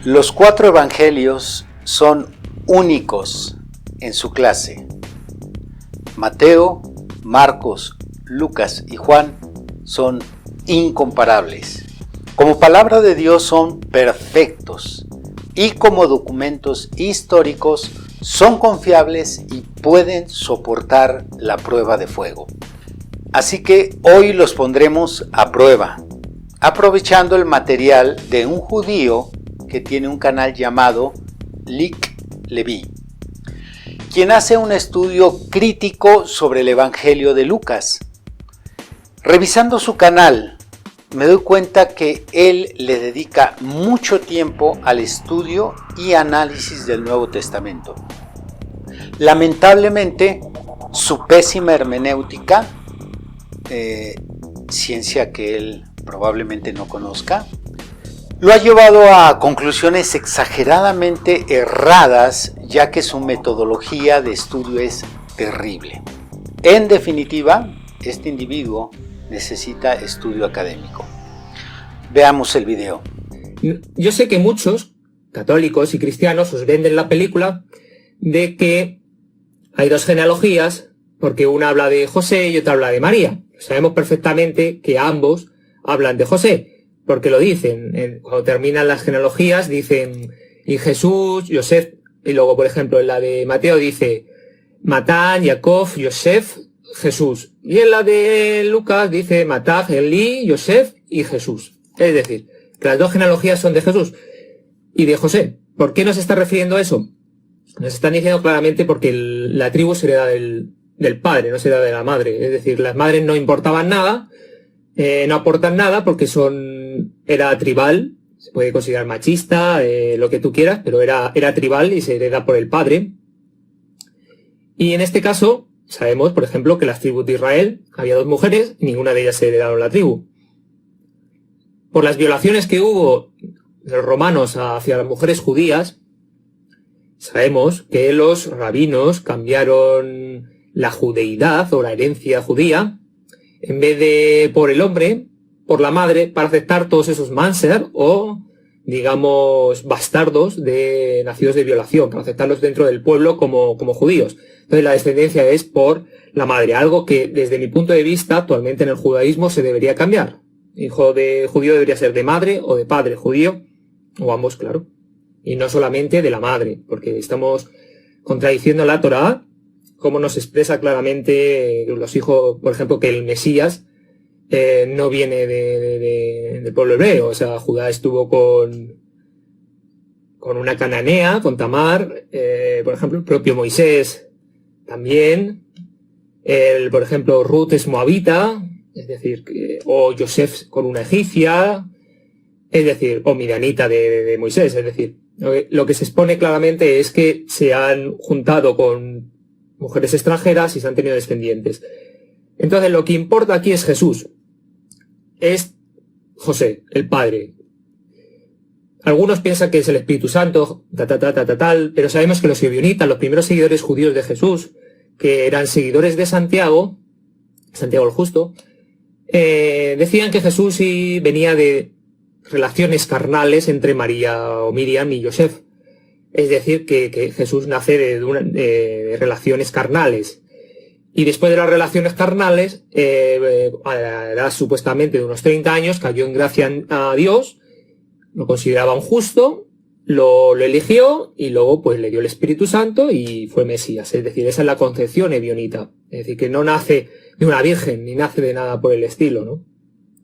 Los 4 evangelios son únicos en su clase. Mateo, Marcos, Lucas y Juan son incomparables. Como palabra de Dios son perfectos y como documentos históricos son confiables y pueden soportar la prueba de fuego. Así que hoy los pondremos a prueba, aprovechando el material de un judío que tiene un canal llamado Lick Leví, quien hace un estudio crítico sobre el Evangelio de Lucas. Revisando su canal, me doy cuenta que él le dedica mucho tiempo al estudio y análisis del Nuevo Testamento. Lamentablemente, su pésima hermenéutica, ciencia que él probablemente no conozca, lo ha llevado a conclusiones exageradamente erradas, ya que su metodología de estudio es terrible. En definitiva, este individuo necesita estudio académico. Veamos el video. Yo sé que muchos católicos y cristianos os venden la película de que hay 2 genealogías, porque una habla de José y otra habla de María. Sabemos perfectamente que ambos hablan de José, porque lo dicen. Cuando terminan las genealogías dicen y Jesús, Joseph, y luego por ejemplo en la de Mateo dice Matán, Jacob, Joseph, Jesús. Y en la de Lucas dice Matán, Elí, Joseph y Jesús. Es decir, que las 2 genealogías son de Jesús y de José. ¿Por qué nos está refiriendo a eso? Nos están diciendo claramente porque la tribu se hereda del padre, no se hereda de la madre. Es decir, las madres no importaban nada, no aportan nada porque era tribal, se puede considerar machista, lo que tú quieras, pero era tribal y se hereda por el padre. Y en este caso, sabemos, por ejemplo, que las tribus de Israel había 2 mujeres y ninguna de ellas se heredaron la tribu. Por las violaciones que hubo de los romanos hacia las mujeres judías, sabemos que los rabinos cambiaron la judeidad o la herencia judía, en vez de por el hombre, por la madre, para aceptar todos esos mánser o, digamos, bastardos nacidos de violación, para aceptarlos dentro del pueblo como judíos. Entonces la descendencia es por la madre, algo que desde mi punto de vista actualmente en el judaísmo se debería cambiar. Hijo de judío debería ser de madre o de padre judío, o ambos, claro. Y no solamente de la madre, porque estamos contradiciendo la Torá, como nos expresa claramente los hijos, por ejemplo, que el Mesías no viene del pueblo hebreo. O sea, Judá estuvo con una cananea, con Tamar, por ejemplo, el propio Moisés también, por ejemplo, Ruth es moabita, es decir, o Joseph con una egipcia, es decir, o midianita de Moisés, es decir, lo que se expone claramente es que se han juntado con mujeres extranjeras y se han tenido descendientes. Entonces lo que importa aquí es Jesús, es José, el Padre. Algunos piensan que es el Espíritu Santo, tal, pero sabemos que los ebionitas, los primeros seguidores judíos de Jesús, que eran seguidores de Santiago el Justo, decían que Jesús sí venía de relaciones carnales entre María o Miriam y Joseph. Es decir, que Jesús nace de relaciones carnales. Y después de las relaciones carnales, a la edad supuestamente de unos 30 años, cayó en gracia a Dios, lo consideraba un justo, lo eligió y luego pues le dio el Espíritu Santo y fue Mesías. Es decir, esa es la concepción ebionita. Es decir, que no nace de una virgen ni nace de nada por el estilo, ¿no?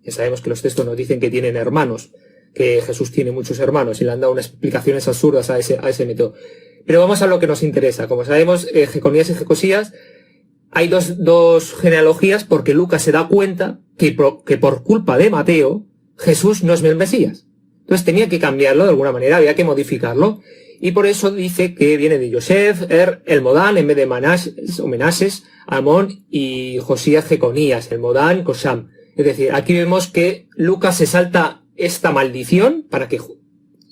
Ya sabemos que los textos nos dicen que tienen hermanos, que Jesús tiene muchos hermanos y le han dado unas explicaciones absurdas a ese método. Pero vamos a lo que nos interesa. Como sabemos, Jeconías y Jecosías, hay dos genealogías porque Lucas se da cuenta que por culpa de Mateo, Jesús no es el Mesías. Entonces tenía que cambiarlo de alguna manera, había que modificarlo. Y por eso dice que viene de Joseph, el Modán, en vez de Menases, Amón y Josías Jeconías, el Modán, Cosam. Es decir, aquí vemos que Lucas se salta esta maldición para que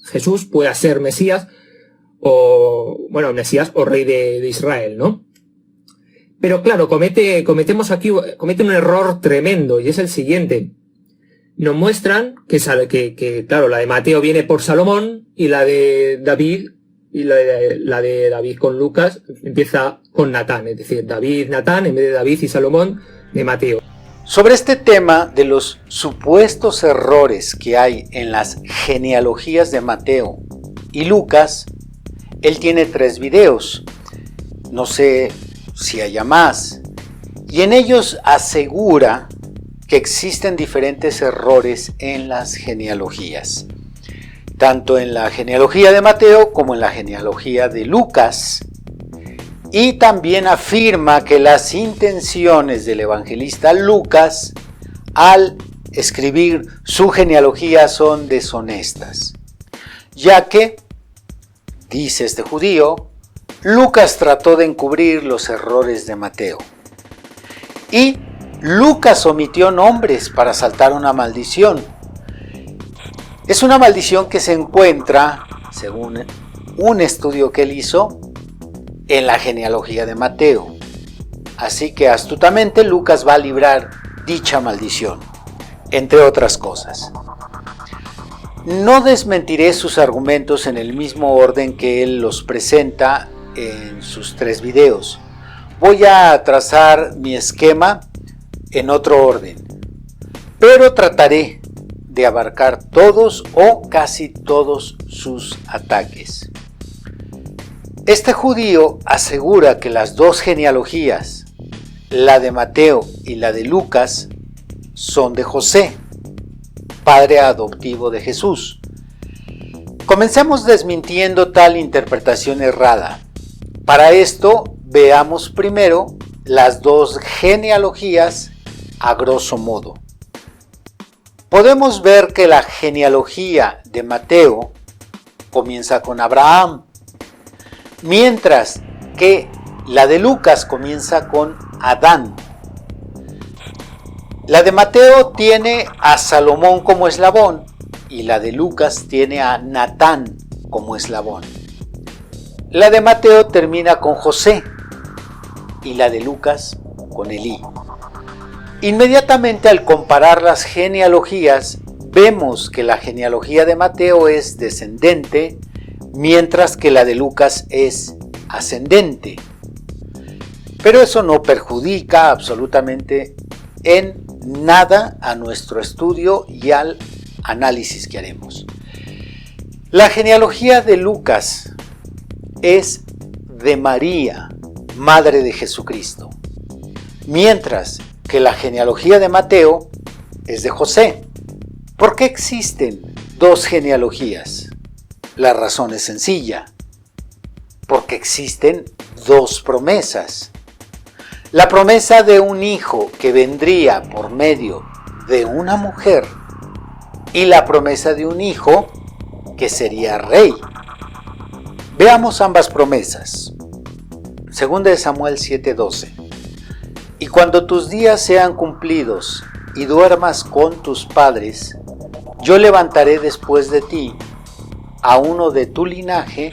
Jesús pueda ser Mesías Mesías o rey de Israel, ¿no? Pero claro, comete un error tremendo y es el siguiente. nos muestran que claro, la de Mateo viene por Salomón y la de David la de David con Lucas empieza con Natán, es decir, David, Natán, en vez de David y Salomón, de Mateo. Sobre este tema de los supuestos errores que hay en las genealogías de Mateo y Lucas, él tiene 3 videos, no sé si haya más, y en ellos asegura que existen diferentes errores en las genealogías, tanto en la genealogía de Mateo como en la genealogía de Lucas, y también afirma que las intenciones del evangelista Lucas al escribir su genealogía son deshonestas, ya que, dice este judío, Lucas trató de encubrir los errores de Mateo y Lucas omitió nombres para saltar una maldición. Es una maldición que se encuentra, según un estudio que él hizo, en la genealogía de Mateo. Así que astutamente Lucas va a librar dicha maldición, entre otras cosas. No desmentiré sus argumentos en el mismo orden que él los presenta en sus 3 videos. Voy a trazar mi esquema en otro orden, pero trataré de abarcar todos o casi todos sus ataques. Este judío asegura que las 2 genealogías, la de Mateo y la de Lucas, son de José, padre adoptivo de Jesús. Comencemos desmintiendo tal interpretación errada. Para esto, veamos primero las 2 genealogías a grosso modo. Podemos ver que la genealogía de Mateo comienza con Abraham, mientras que la de Lucas comienza con Adán. La de Mateo tiene a Salomón como eslabón y la de Lucas tiene a Natán como eslabón. La de Mateo termina con José y la de Lucas con Elí. Inmediatamente al comparar las genealogías, vemos que la genealogía de Mateo es descendente, mientras que la de Lucas es ascendente. Pero eso no perjudica absolutamente en nada a nuestro estudio y al análisis que haremos. La genealogía de Lucas es de María, madre de Jesucristo, mientras que la genealogía de Mateo es de José. ¿Por qué existen 2 genealogías? La razón es sencilla, porque existen 2 promesas. La promesa de un hijo que vendría por medio de una mujer y la promesa de un hijo que sería rey. Veamos ambas promesas. Segunda de Samuel 7:12. Y cuando tus días sean cumplidos y duermas con tus padres, yo levantaré después de ti a uno de tu linaje,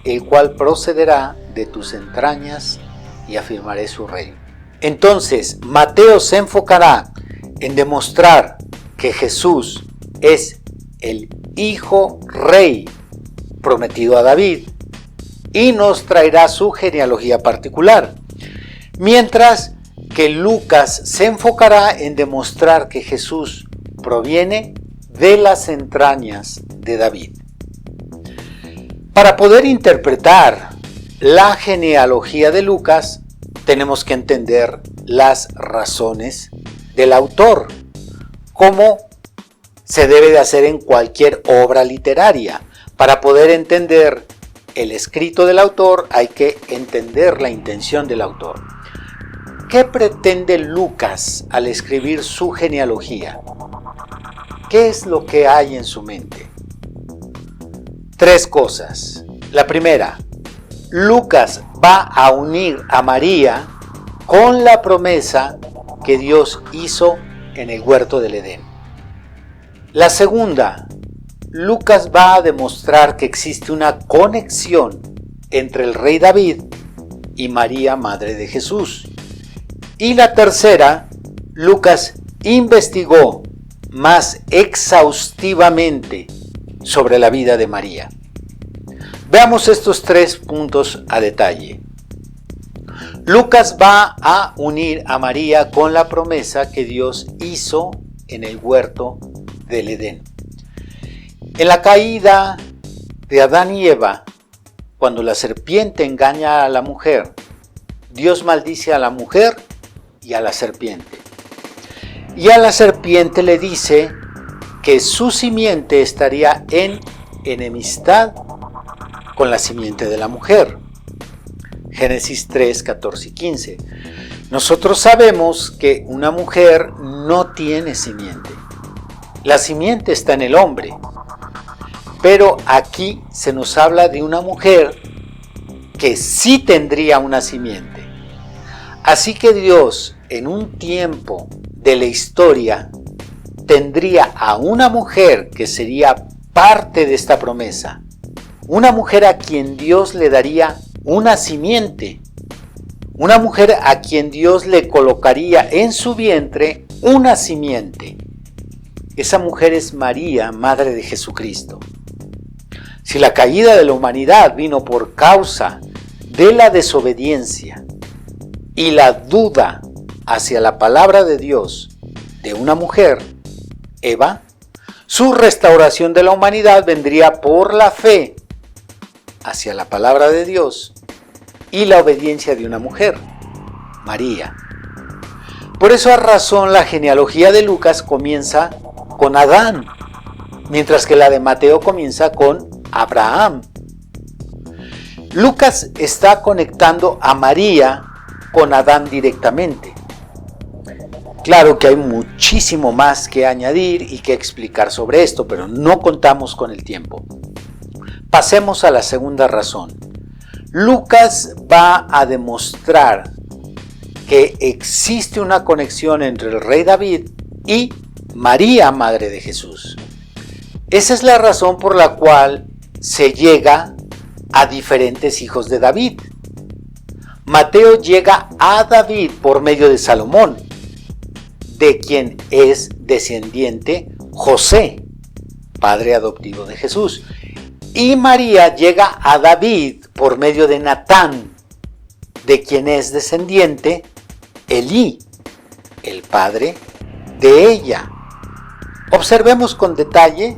el cual procederá de tus entrañas y afirmaré su reino. Entonces, Mateo se enfocará en demostrar que Jesús es el Hijo Rey prometido a David y nos traerá su genealogía particular, mientras que Lucas se enfocará en demostrar que Jesús proviene de las entrañas de David. Para poder interpretar la genealogía de Lucas, tenemos que entender las razones del autor, como se debe de hacer en cualquier obra literaria. Para poder entender el escrito del autor, hay que entender la intención del autor. ¿Qué pretende Lucas al escribir su genealogía? ¿Qué es lo que hay en su mente? 3 cosas. La primera, Lucas va a unir a María con la promesa que Dios hizo en el huerto del Edén. La segunda, Lucas va a demostrar que existe una conexión entre el rey David y María, madre de Jesús. Y la tercera, Lucas investigó más exhaustivamente sobre la vida de María. Veamos estos 3 puntos a detalle. Lucas va a unir a María con la promesa que Dios hizo en el huerto del Edén. En la caída de Adán y Eva, cuando la serpiente engaña a la mujer, Dios maldice a la mujer y a la serpiente. Y a la serpiente le dice que su simiente estaría en enemistad con la simiente de la mujer. Génesis 3, 14 y 15. Nosotros sabemos que una mujer no tiene simiente. La simiente está en el hombre. Pero aquí se nos habla de una mujer que sí tendría una simiente. Así que Dios, en un tiempo de la historia, tendría a una mujer que sería parte de esta promesa. Una mujer a quien Dios le daría una simiente. Una mujer a quien Dios le colocaría en su vientre una simiente. Esa mujer es María, Madre de Jesucristo. Si la caída de la humanidad vino por causa de la desobediencia y la duda hacia la palabra de Dios de una mujer, Eva, su restauración de la humanidad vendría por la fe hacia la palabra de Dios y la obediencia de una mujer, María. Por esa razón la genealogía de Lucas comienza con Adán, mientras que la de Mateo comienza con Abraham. Lucas está conectando a María con Adán directamente. Claro que hay muchísimo más que añadir y que explicar sobre esto, pero no contamos con el tiempo. Pasemos a la segunda razón. Lucas va a demostrar que existe una conexión entre el rey David y María, Madre de Jesús. Esa es la razón por la cual se llega a diferentes hijos de David. Mateo llega a David por medio de Salomón, de quien es descendiente José, padre adoptivo de Jesús. Y María llega a David por medio de Natán, de quien es descendiente Elí, el padre de ella. Observemos con detalle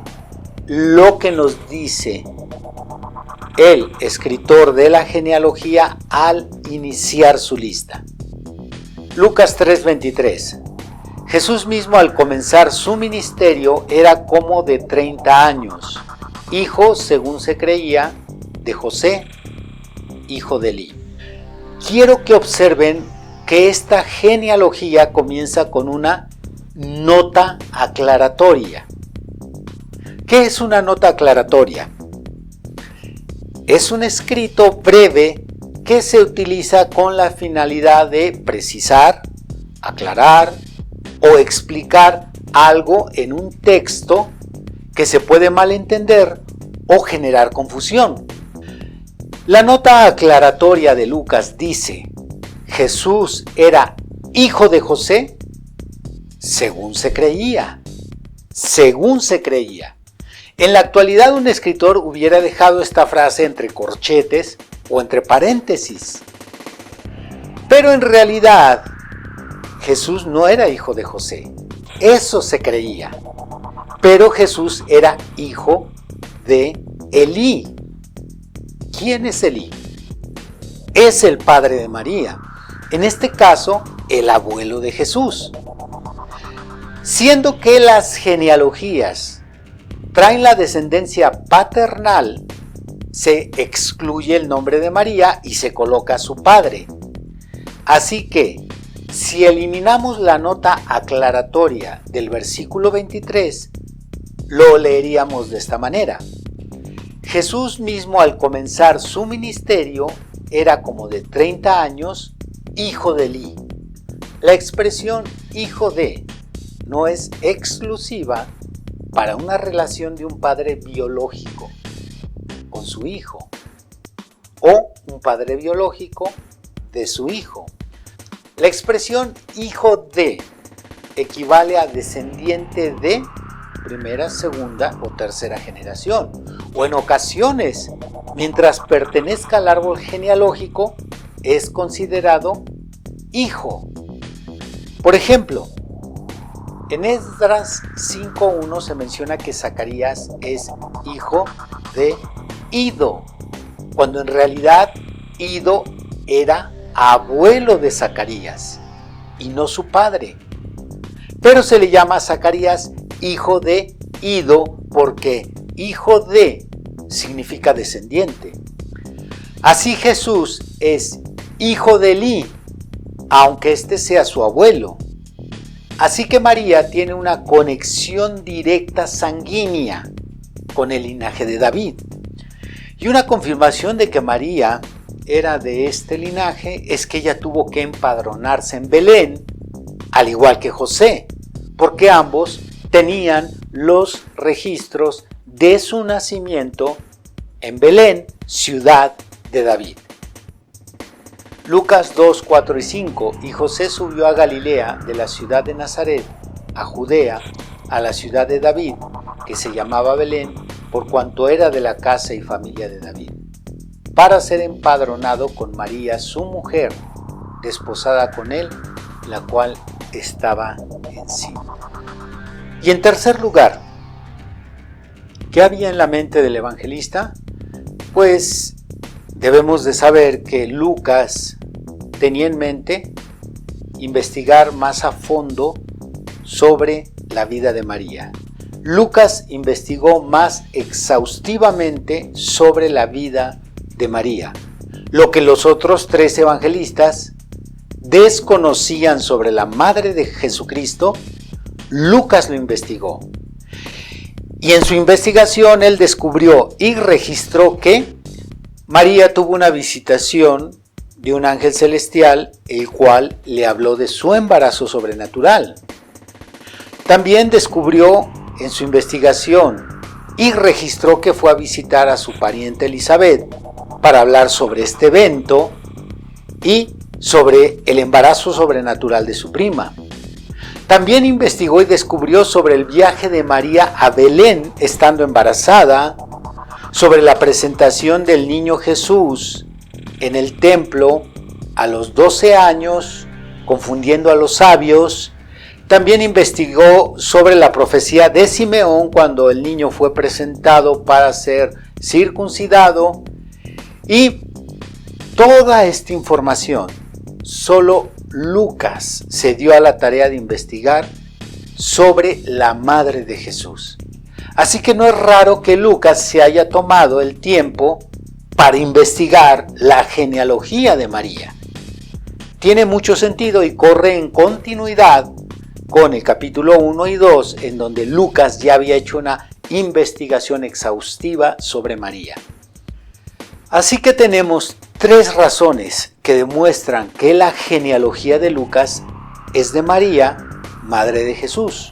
lo que nos dice el escritor de la genealogía al iniciar su lista. Lucas 3:23. Jesús mismo al comenzar su ministerio era como de 30 años, hijo, según se creía, de José, hijo de Elí. Quiero que observen que esta genealogía comienza con una nota aclaratoria. ¿Qué es una nota aclaratoria? Es un escrito breve que se utiliza con la finalidad de precisar, aclarar o explicar algo en un texto que se puede malentender o generar confusión. La nota aclaratoria de Lucas dice: Jesús era hijo de José según se creía. Según se creía. En la actualidad un escritor hubiera dejado esta frase entre corchetes o entre paréntesis. Pero en realidad Jesús no era hijo de José. Eso se creía. Pero Jesús era hijo de Elí. ¿Quién es Elí? Es el padre de María. En este caso, el abuelo de Jesús. Siendo que las genealogías traen la descendencia paternal, se excluye el nombre de María y se coloca a su padre. Así que, si eliminamos la nota aclaratoria del versículo 23, lo leeríamos de esta manera. Jesús mismo al comenzar su ministerio era como de 30 años, hijo de Elí. La expresión hijo de no es exclusiva para una relación de un padre biológico con su hijo o un padre biológico de su hijo. La expresión hijo de equivale a descendiente de primera, segunda o tercera generación. O en ocasiones, mientras pertenezca al árbol genealógico, es considerado hijo. Por ejemplo, en Esdras 5.1 se menciona que Zacarías es hijo de Ido, cuando en realidad Ido era abuelo de Zacarías y no su padre. Pero se le llama a Zacarías hijo de Ido porque hijo de significa descendiente. Así Jesús es hijo de Elí, aunque este sea su abuelo. Así que María tiene una conexión directa sanguínea con el linaje de David. Y una confirmación de que María era de este linaje es que ella tuvo que empadronarse en Belén, al igual que José, porque ambos tenían los registros de su nacimiento en Belén, ciudad de David. Lucas 2, 4 y 5. Y José subió a Galilea, de la ciudad de Nazaret, a Judea, a la ciudad de David, que se llamaba Belén, por cuanto era de la casa y familia de David, para ser empadronado con María, su mujer, desposada con él, la cual estaba encinta. Y en tercer lugar, ¿qué había en la mente del evangelista? Pues debemos de saber que Lucas tenía en mente investigar más a fondo sobre la vida de María. Lucas investigó más exhaustivamente sobre la vida de María, lo que los otros tres evangelistas desconocían sobre la madre de Jesucristo. Lucas lo investigó. Y en su investigación él descubrió y registró que María tuvo una visitación de un ángel celestial, el cual le habló de su embarazo sobrenatural. También descubrió en su investigación y registró que fue a visitar a su pariente Elizabeth para hablar sobre este evento y sobre el embarazo sobrenatural de su prima. También investigó y descubrió sobre el viaje de María a Belén estando embarazada, sobre la presentación del niño Jesús en el templo a los 12 años, confundiendo a los sabios. También investigó sobre la profecía de Simeón cuando el niño fue presentado para ser circuncidado. Y toda esta información, solo Lucas se dio a la tarea de investigar sobre la madre de Jesús. Así que no es raro que Lucas se haya tomado el tiempo para investigar la genealogía de María. Tiene mucho sentido y corre en continuidad con el capítulo 1 y 2, en donde Lucas ya había hecho una investigación exhaustiva sobre María. Así que tenemos tres razones que demuestran que la genealogía de Lucas es de María, madre de Jesús.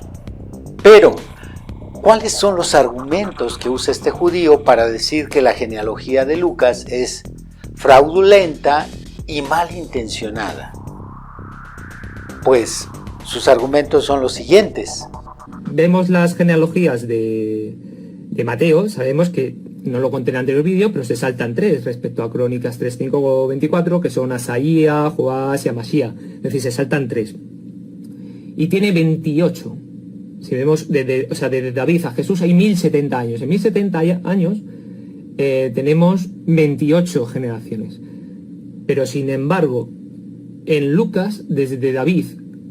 Pero, ¿cuáles son los argumentos que usa este judío para decir que la genealogía de Lucas es fraudulenta y malintencionada? Pues sus argumentos son los siguientes. Vemos las genealogías de Mateo, sabemos que no lo conté en el anterior vídeo, pero se saltan tres respecto a Crónicas 3, 5, 24, que son Asaía, Joás y Amasía. Es decir, se saltan tres. Y tiene 28. Si vemos desde David a Jesús hay 1070 años. En 1070 años tenemos 28 generaciones. Pero sin embargo, en Lucas, desde David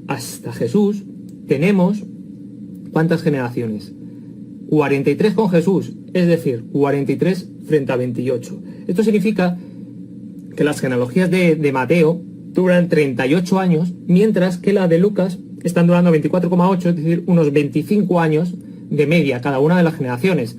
hasta Jesús, tenemos ¿cuántas generaciones? 43 con Jesús, es decir, 43 frente a 28. Esto significa que las genealogías de Mateo duran 38 años, mientras que la de Lucas están durando 24,8, es decir, unos 25 años de media cada una de las generaciones.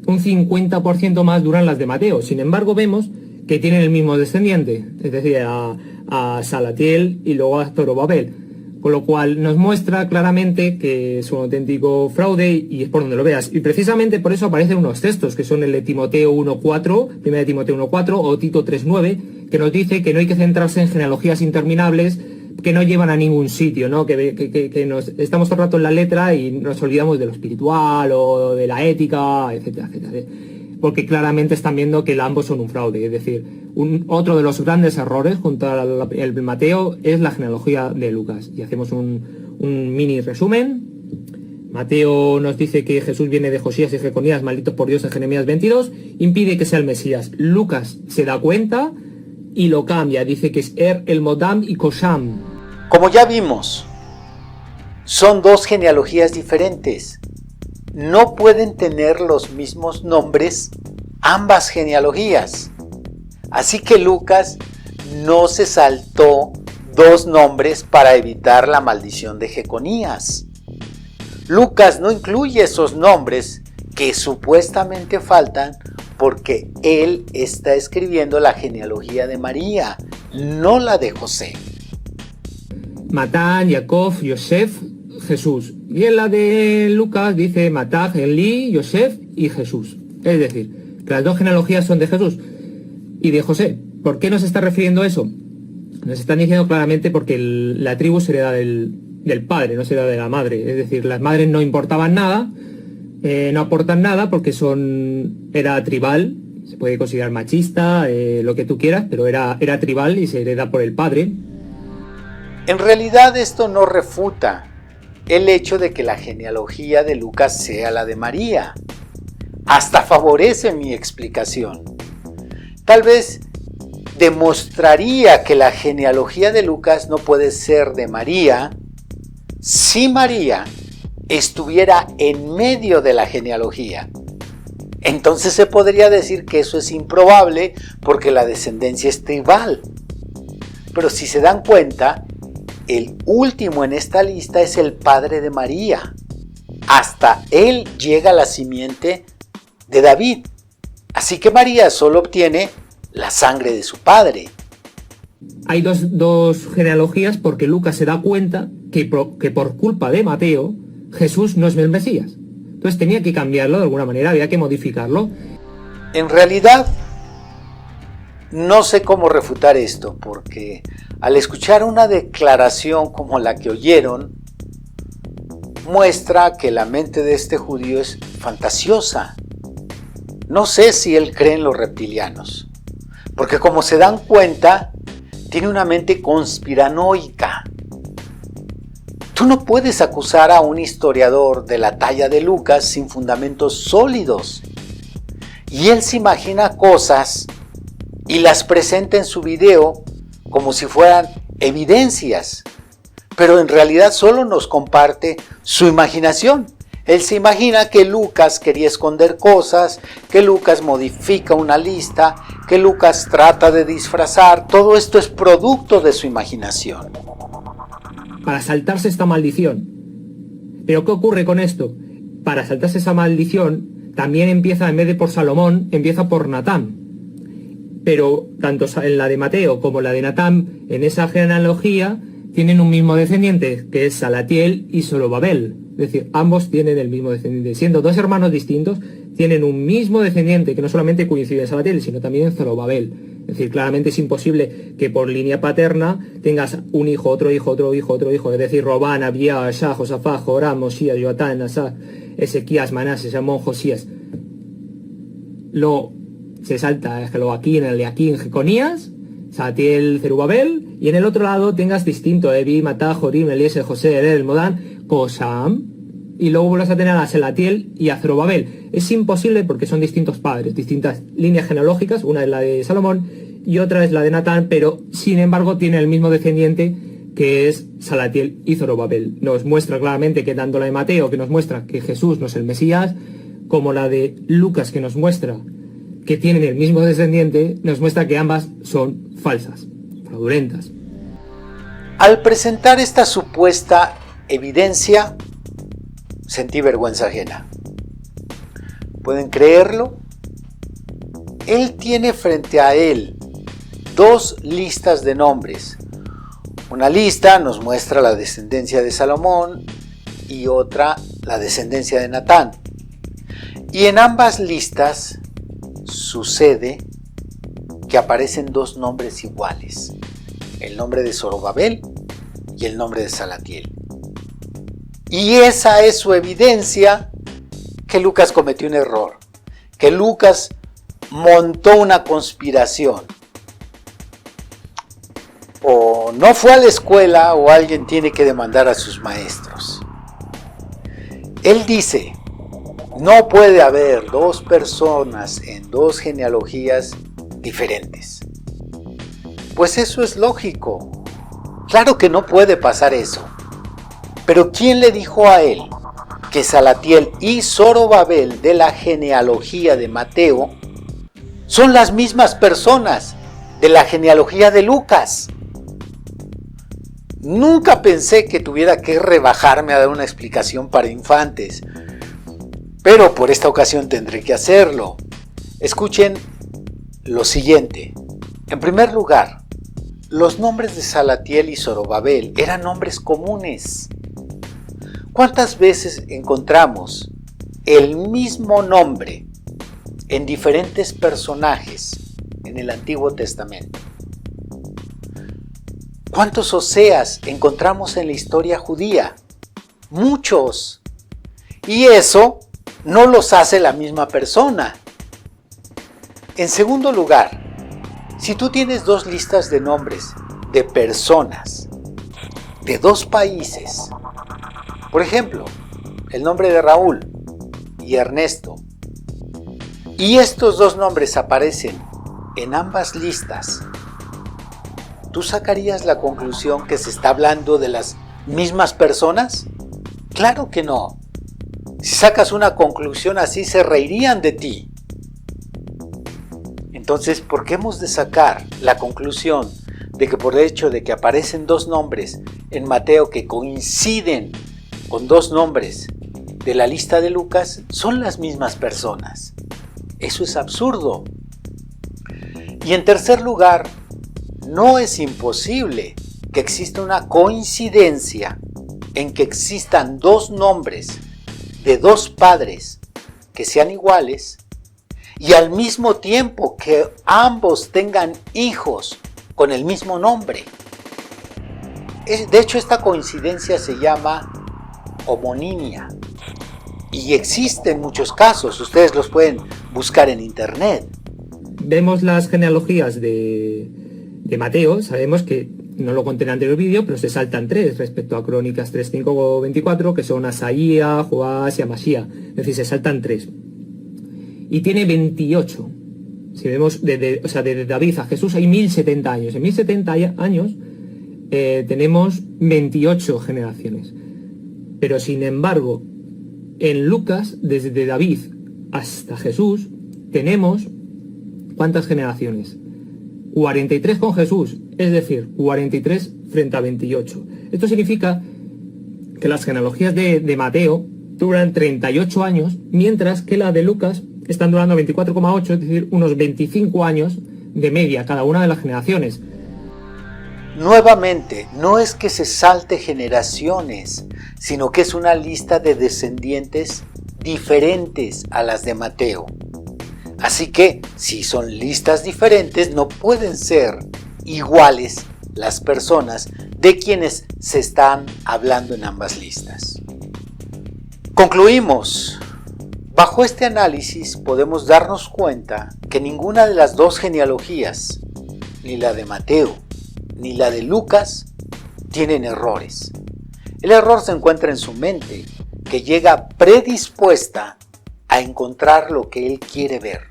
Un 50% más duran las de Mateo. Sin embargo, vemos que tienen el mismo descendiente, es decir, a Salatiel y luego a Zorobabel. Con lo cual nos muestra claramente que es un auténtico fraude y es por donde lo veas. Y precisamente por eso aparecen unos textos que son el de Timoteo 1.4, 1 de Timoteo 1.4 o Tito 3.9, que nos dice que no hay que centrarse en genealogías interminables que no llevan a ningún sitio, ¿no? Que nos estamos todo el rato en la letra y nos olvidamos de lo espiritual o de la ética, etcétera, etcétera. Porque claramente están viendo que ambos son un fraude. Es decir, otro de los grandes errores junto al Mateo es la genealogía de Lucas. Y hacemos un mini resumen. Mateo nos dice que Jesús viene de Josías y Jeconías, malditos por Dios, en Jeremías 22, impide que sea el Mesías. Lucas se da cuenta y lo cambia, dice que es el Modam y Kosham. Como ya vimos, son dos genealogías diferentes. No pueden tener los mismos nombres ambas genealogías. Así que Lucas no se saltó dos nombres para evitar la maldición de Jeconías. Lucas no incluye esos nombres que supuestamente faltan porque él está escribiendo la genealogía de María, no la de José. Matán, Jacob, Yosef, Jesús. Y en la de Lucas dice Matán, Elí, Yosef y Jesús. Es decir, que las dos genealogías son de Jesús y de José. ¿Por qué nos está refiriendo eso? Nos están diciendo claramente porque la tribu se hereda del padre, no se hereda de la madre. Es decir, las madres no importaban nada, no aportan nada porque era tribal. Se puede considerar machista, lo que tú quieras, pero era tribal y se hereda por el padre. En realidad esto no refuta el hecho de que la genealogía de Lucas sea la de María. Hasta favorece mi explicación. Tal vez demostraría que la genealogía de Lucas no puede ser de María si María estuviera en medio de la genealogía. Entonces se podría decir que eso es improbable porque la descendencia es tribal. Pero si se dan cuenta, el último en esta lista es el padre de María. Hasta él llega la simiente de David. Así que María solo obtiene la sangre de su padre. Hay dos genealogías porque Lucas se da cuenta que por culpa de Mateo, Jesús no es el Mesías. Entonces tenía que cambiarlo de alguna manera, había que modificarlo. En realidad, no sé cómo refutar esto, porque al escuchar una declaración como la que oyeron, muestra que la mente de este judío es fantasiosa. No sé si él cree en los reptilianos, porque como se dan cuenta, tiene una mente conspiranoica. Tú no puedes acusar a un historiador de la talla de Lucas sin fundamentos sólidos. Y él se imagina cosas y las presenta en su video como si fueran evidencias, pero en realidad solo nos comparte su imaginación. Él se imagina que Lucas quería esconder cosas, que Lucas modifica una lista, que Lucas trata de disfrazar. Todo esto es producto de su imaginación. Para saltarse esta maldición. ¿Pero qué ocurre con esto? Para saltarse esa maldición, también empieza, en vez de por Salomón, empieza por Natán. Pero tanto en la de Mateo como la de Natán, en esa genealogía, tienen un mismo descendiente, que es Salatiel y Zorobabel. Es decir, ambos tienen el mismo descendiente. Siendo dos hermanos distintos, tienen un mismo descendiente, que no solamente coincide en Salatiel, sino también en Zorobabel. Es decir, claramente es imposible que por línea paterna tengas un hijo, otro hijo, otro hijo, otro hijo. Es decir, Robán, Abías, Asá, Josafá, Joram, Mosías, Joatán, Asá, Ezequías, Manasés, Amón, Josías. Se salta Joaquín, Eliaquín, Jeconías, Salatiel, Zerubabel, y en el otro lado tengas distinto, Evi, Matá, Jorim, Eliezer, José, El Modán, Kosam, y luego vuelves a tener a Salatiel y a Zerubabel. Es imposible porque son distintos padres, distintas líneas genealógicas, una es la de Salomón y otra es la de Natán, pero sin embargo tiene el mismo descendiente que es Salatiel y Zorobabel. Nos muestra claramente que tanto la de Mateo, que nos muestra que Jesús no es el Mesías, como la de Lucas, que nos muestra que tienen el mismo descendiente, nos muestra que ambas son falsas, fraudulentas. Al presentar esta supuesta evidencia, sentí vergüenza ajena. ¿Pueden creerlo? Él tiene frente a él dos listas de nombres. Una lista nos muestra la descendencia de Salomón y otra la descendencia de Natán. Y en ambas listas sucede que aparecen dos nombres iguales. El nombre de Zorobabel y el nombre de Salatiel. Y esa es su evidencia que Lucas cometió un error, que Lucas montó una conspiración. O no fue a la escuela o alguien tiene que demandar a sus maestros. Él dice, no puede haber dos personas en dos genealogías diferentes. Pues eso es lógico. Claro que no puede pasar eso. Pero ¿quién le dijo a él que Salatiel y Zorobabel de la genealogía de Mateo son las mismas personas de la genealogía de Lucas? Nunca pensé que tuviera que rebajarme a dar una explicación para infantes, pero por esta ocasión tendré que hacerlo. Escuchen lo siguiente. En primer lugar, los nombres de Salatiel y Zorobabel eran nombres comunes. ¿Cuántas veces encontramos el mismo nombre en diferentes personajes en el Antiguo Testamento? ¿Cuántos Oseas encontramos en la historia judía? Muchos. Y eso no los hace la misma persona. En segundo lugar, si tú tienes dos listas de nombres de personas de dos países, por ejemplo, el nombre de Raúl y Ernesto, y estos dos nombres aparecen en ambas listas, ¿tú sacarías la conclusión que se está hablando de las mismas personas? Claro que no. Si sacas una conclusión así, se reirían de ti. Entonces, ¿por qué hemos de sacar la conclusión de que por el hecho de que aparecen dos nombres en Mateo que coinciden con dos nombres de la lista de Lucas, son las mismas personas? Eso es absurdo. Y en tercer lugar, no es imposible que exista una coincidencia en que existan dos nombres de dos padres que sean iguales y al mismo tiempo que ambos tengan hijos con el mismo nombre. De hecho, esta coincidencia se llama homonimia y existe en muchos casos. Ustedes los pueden buscar en internet. Vemos las genealogías de Mateo, sabemos que, no lo conté en el anterior vídeo, pero se saltan 3 respecto a Crónicas 3, 5, 24, que son Asaía, Joás y Amasía. Es decir, se saltan 3. Y tiene 28. Si vemos desde David a Jesús hay 1070 años. En 1070 años tenemos 28 generaciones. Pero sin embargo, en Lucas, desde David hasta Jesús, tenemos ¿cuántas generaciones? 43 con Jesús, es decir, 43 frente a 28. Esto significa que las genealogías de Mateo duran 38 años, mientras que la de Lucas están durando 24,8, es decir, unos 25 años de media cada una de las generaciones. Nuevamente, no es que se salte generaciones, sino que es una lista de descendientes diferentes a las de Mateo. Así que, si son listas diferentes, no pueden ser iguales las personas de quienes se están hablando en ambas listas. Concluimos. Bajo este análisis podemos darnos cuenta que ninguna de las dos genealogías, ni la de Mateo ni la de Lucas, tienen errores. El error se encuentra en su mente, que llega predispuesta a encontrar lo que él quiere ver.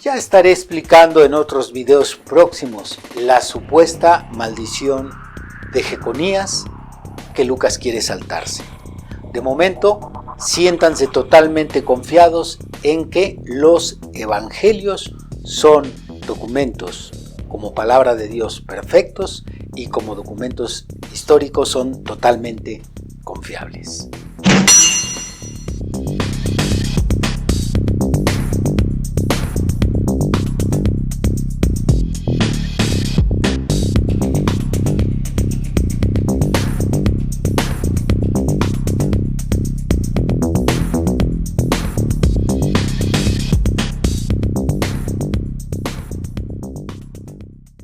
Ya estaré explicando en otros videos próximos la supuesta maldición de Jeconías que Lucas quiere saltarse. De momento, siéntanse totalmente confiados en que los evangelios son documentos como palabra de Dios perfectos y como documentos históricos son totalmente confiables.